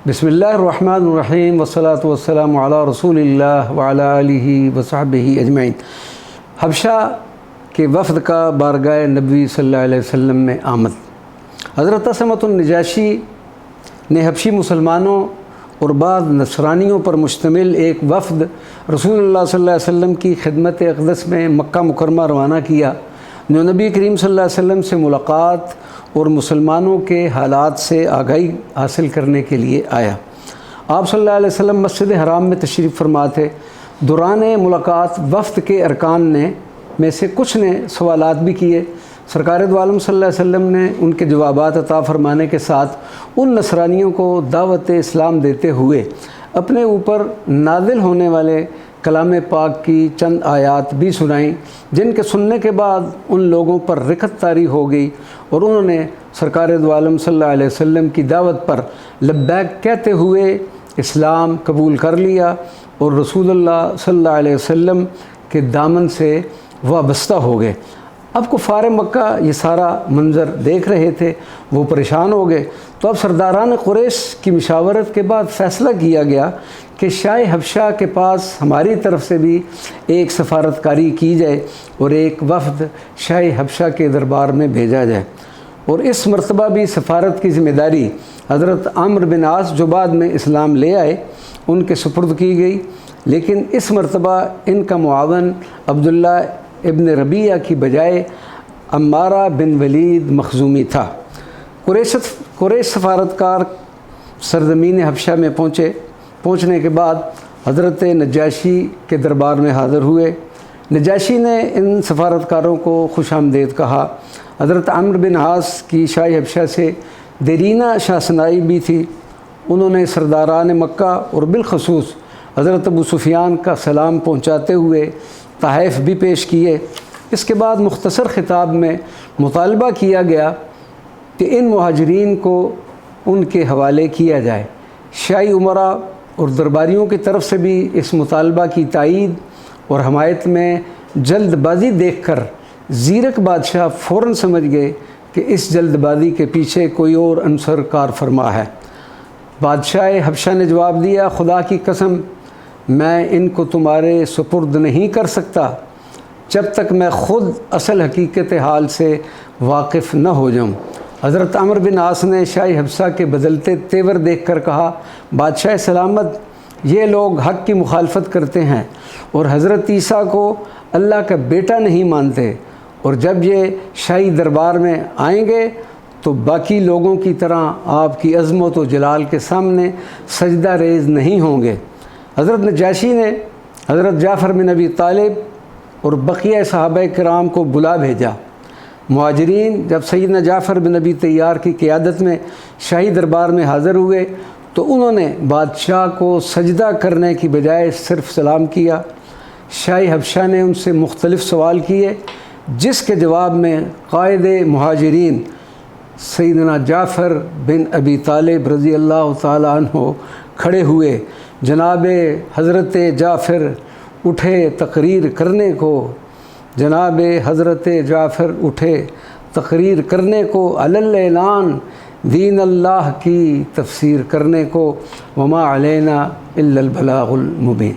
بسم اللہ الرحمن الرحیم والصلاة والسلام علی رسول اللہ وعلی آلہ وصحبہ اجمعین۔ حبشہ کے وفد کا بارگاہ نبی صلی اللہ علیہ وسلم میں آمد۔ حضرت اسمۃ النجاشی نے حبشی مسلمانوں اور بعض نصرانیوں پر مشتمل ایک وفد رسول اللہ صلی اللہ علیہ وسلم کی خدمت اقدس میں مکہ مکرمہ روانہ کیا، جو نبی کریم صلی اللہ علیہ وسلم سے ملاقات اور مسلمانوں کے حالات سے آگاہی حاصل کرنے کے لیے آیا۔ آپ صلی اللہ علیہ وسلم مسجد حرام میں تشریف فرما تھے۔ دوران ملاقات وفد کے ارکان میں سے کچھ نے سوالات بھی کیے۔ سرکار دو عالم صلی اللہ علیہ وسلم نے ان کے جوابات عطا فرمانے کے ساتھ ان نصرانیوں کو دعوت اسلام دیتے ہوئے اپنے اوپر نازل ہونے والے کلام پاک کی چند آیات بھی سنائیں، جن کے سننے کے بعد ان لوگوں پر رکت طاری ہو گئی اور انہوں نے سرکار دو عالم صلی اللہ علیہ وسلم کی دعوت پر لبیک کہتے ہوئے اسلام قبول کر لیا اور رسول اللہ صلی اللہ علیہ وسلم کے دامن سے وابستہ ہو گئے۔ اب کفار مکہ یہ سارا منظر دیکھ رہے تھے، وہ پریشان ہو گئے۔ تو اب سرداران قریش کی مشاورت کے بعد فیصلہ کیا گیا کہ شاہ حبشہ کے پاس ہماری طرف سے بھی ایک سفارتکاری کی جائے اور ایک وفد شاہ حبشہ کے دربار میں بھیجا جائے، اور اس مرتبہ بھی سفارت کی ذمہ داری حضرت عمرو بن عاص جو بعد میں اسلام لے آئے ان کے سپرد کی گئی، لیکن اس مرتبہ ان کا معاون عبداللہ ابن ربیعہ کی بجائے عمارہ بن ولید مخزومی تھا۔ قریش سفارتکار سرزمین حبشہ میں پہنچنے کے بعد حضرت نجاشی کے دربار میں حاضر ہوئے۔ نجاشی نے ان سفارتکاروں کو خوش آمدید کہا۔ حضرت عمرو بن عاص کی شاہ حبشہ سے دیرینہ شناسائی بھی تھی۔ انہوں نے سرداران مکہ اور بالخصوص حضرت ابو سفیان کا سلام پہنچاتے ہوئے تحائف بھی پیش کیے۔ اس کے بعد مختصر خطاب میں مطالبہ کیا گیا کہ ان مہاجرین کو ان کے حوالے کیا جائے۔ شاہی امراء اور درباریوں کی طرف سے بھی اس مطالبہ کی تائید اور حمایت میں جلد بازی دیکھ کر زیرک بادشاہ فوراً سمجھ گئے کہ اس جلد بازی کے پیچھے کوئی اور عنصر کار فرما ہے۔ بادشاہ حبشہ نے جواب دیا، خدا کی قسم میں ان کو تمہارے سپرد نہیں کر سکتا جب تک میں خود اصل حقیقت حال سے واقف نہ ہو جاؤں۔ حضرت عمرو بن عاص نے شاہ حبشہ کے بدلتے تیور دیکھ کر کہا، بادشاہ سلامت، یہ لوگ حق کی مخالفت کرتے ہیں اور حضرت عیسیٰ کو اللہ کا بیٹا نہیں مانتے، اور جب یہ شاہی دربار میں آئیں گے تو باقی لوگوں کی طرح آپ کی عظمت و جلال کے سامنے سجدہ ریز نہیں ہوں گے۔ حضرت نجاشی نے حضرت جعفر بن ابی طالب اور بقیہ صحابہ کرام کو بلا بھیجا۔ مہاجرین جب سیدنا جعفر بن ابی طیار کی قیادت میں شاہی دربار میں حاضر ہوئے تو انہوں نے بادشاہ کو سجدہ کرنے کی بجائے صرف سلام کیا۔ شاہ حبشہ نے ان سے مختلف سوال کیے، جس کے جواب میں قائد مہاجرین سیدنا جعفر بن ابی طالب رضی اللہ تعالیٰ عنہ کھڑے ہوئے۔ جناب حضرت جعفر اٹھے تقریر کرنے کو، جناب حضرت جعفر اٹھے تقریر کرنے کو، علی الاعلان دین اللہ کی تفسیر کرنے کو، وما علینا الا البلاغ المبین۔